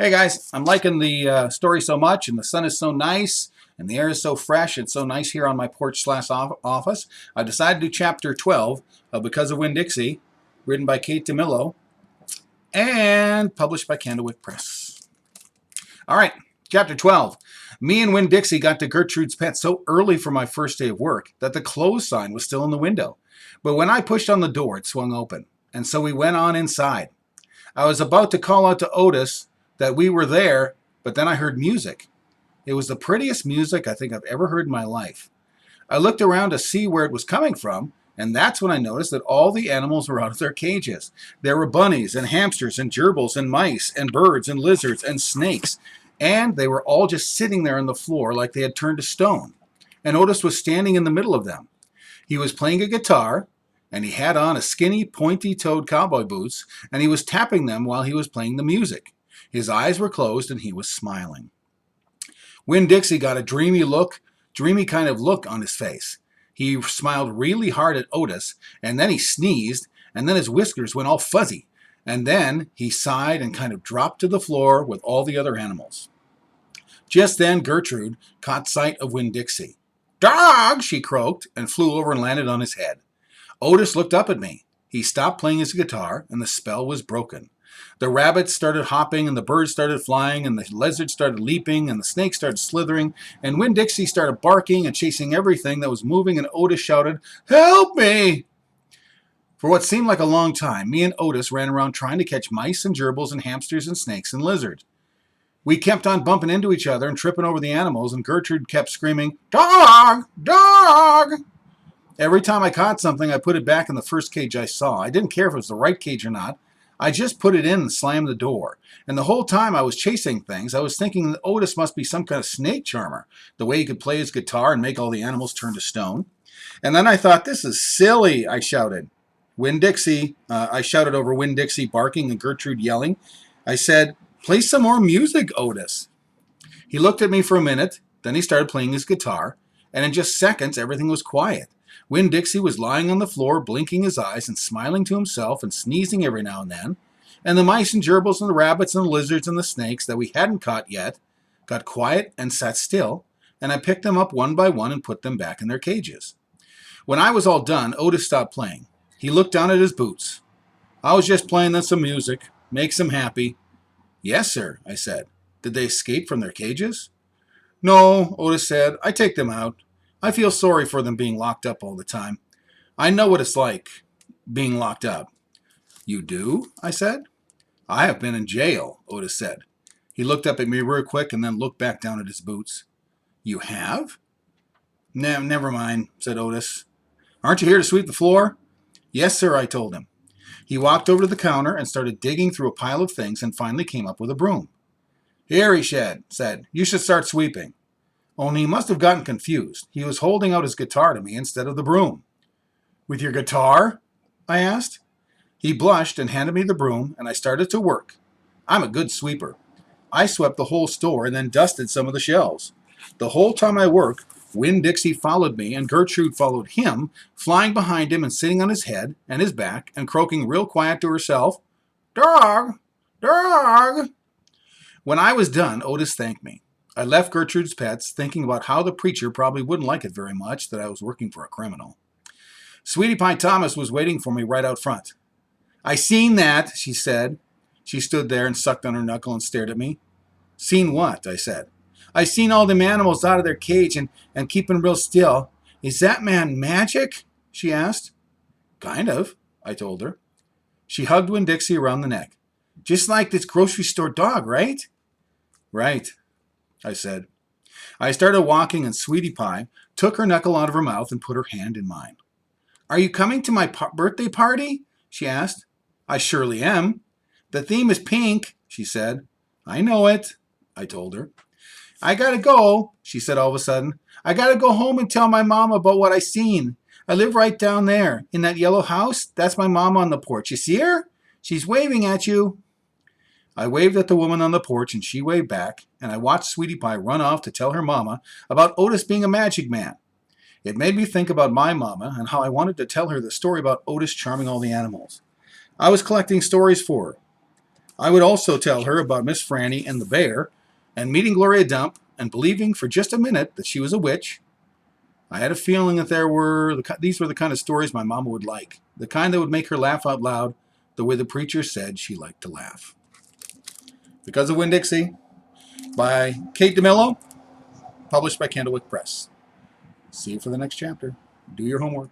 Hey guys, I'm liking the story so much, and the sun is so nice, and the air is so fresh. It's so nice here on my porch slash office. I decided to do chapter 12 of Because of Winn-Dixie, written by Kate DeMillo, and published by Candlewick Press. All right, chapter 12. Me and Winn-Dixie got to Gertrude's Pet so early for my first day of work that the close sign was still in the window. But when I pushed on the door, it swung open, and so we went on inside. I was about to call out to Otis that we were there, but then I heard music. It was the prettiest music I think I've ever heard in my life. I looked around to see where it was coming from, and that's when I noticed that all the animals were out of their cages. There were bunnies and hamsters and gerbils and mice and birds and lizards and snakes, and they were all just sitting there on the floor like they had turned to stone. And Otis was standing in the middle of them. He was playing a guitar, and he had on a skinny, pointy-toed cowboy boots, and he was tapping them while he was playing the music. His eyes were closed, and he was smiling. Winn-Dixie got a dreamy kind of look on his face. He smiled really hard at Otis, and then he sneezed, and then his whiskers went all fuzzy. And then he sighed and kind of dropped to the floor with all the other animals. Just then Gertrude caught sight of Winn-Dixie. "Dog!" she croaked, and flew over and landed on his head. Otis looked up at me. He stopped playing his guitar, and the spell was broken. The rabbits started hopping, and the birds started flying, and the lizards started leaping, and the snakes started slithering, and Winn-Dixie started barking and chasing everything that was moving, and Otis shouted, "Help me!" For what seemed like a long time, me and Otis ran around trying to catch mice and gerbils and hamsters and snakes and lizards. We kept on bumping into each other and tripping over the animals, and Gertrude kept screaming, "Dog! Dog!" Every time I caught something, I put it back in the first cage I saw. I didn't care if it was the right cage or not. I just put it in and slammed the door. And the whole time I was chasing things, I was thinking that Otis must be some kind of snake charmer, the way he could play his guitar and make all the animals turn to stone. And then I thought, "This is silly," I shouted. I shouted over Winn-Dixie barking and Gertrude yelling. I said, "Play some more music, Otis." He looked at me for a minute, then he started playing his guitar, and in just seconds everything was quiet. Winn-Dixie was lying on the floor, blinking his eyes and smiling to himself and sneezing every now and then, and the mice and gerbils and the rabbits and the lizards and the snakes that we hadn't caught yet got quiet and sat still, and I picked them up one by one and put them back in their cages. When I was all done, Otis stopped playing. He looked down at his boots. "I was just playing them some music. Makes them happy." "Yes, sir," I said. "Did they escape from their cages?" "No," Otis said. "I take them out. I feel sorry for them being locked up all the time. I know what it's like, being locked up." "You do?" I said. "I have been in jail," Otis said. He looked up at me real quick and then looked back down at his boots. "You have?" Never mind," said Otis. "Aren't you here to sweep the floor?" "Yes, sir," I told him. He walked over to the counter and started digging through a pile of things and finally came up with a broom. "Here," he said, "you should start sweeping." Only he must have gotten confused. He was holding out his guitar to me instead of the broom. "With your guitar?" I asked. He blushed and handed me the broom, and I started to work. I'm a good sweeper. I swept the whole store and then dusted some of the shelves. The whole time I worked, Winn-Dixie followed me, and Gertrude followed him, flying behind him and sitting on his head and his back and croaking real quiet to herself, "Dog! Dog!" When I was done, Otis thanked me. I left Gertrude's Pets thinking about how the preacher probably wouldn't like it very much that I was working for a criminal. Sweetie Pie Thomas was waiting for me right out front. "I seen that," she said. She stood there and sucked on her knuckle and stared at me. "Seen what?" I said. "I seen all them animals out of their cage and keeping real still. Is that man magic?" she asked. "Kind of," I told her. She hugged Winn-Dixie around the neck. "Just like this grocery store dog, right?" "Right," I said. I started walking, and Sweetie Pie took her knuckle out of her mouth and put her hand in mine. "Are you coming to my birthday party?" she asked. "I surely am." "The theme is pink," she said. "I know it," I told her. "I gotta go," she said all of a sudden. "I gotta go home and tell my mom about what I seen. I live right down there, in that yellow house. That's my mom on the porch. You see her? She's waving at you." I waved at the woman on the porch, and she waved back, and I watched Sweetie Pie run off to tell her mama about Otis being a magic man. It made me think about my mama and how I wanted to tell her the story about Otis charming all the animals. I was collecting stories for her. I would also tell her about Miss Franny and the bear, and meeting Gloria Dump, and believing for just a minute that she was a witch. I had a feeling that these were the kind of stories my mama would like, the kind that would make her laugh out loud, the way the preacher said she liked to laugh. Because of Winn-Dixie, by Kate DeMillo, published by Candlewick Press. See you for the next chapter. Do your homework.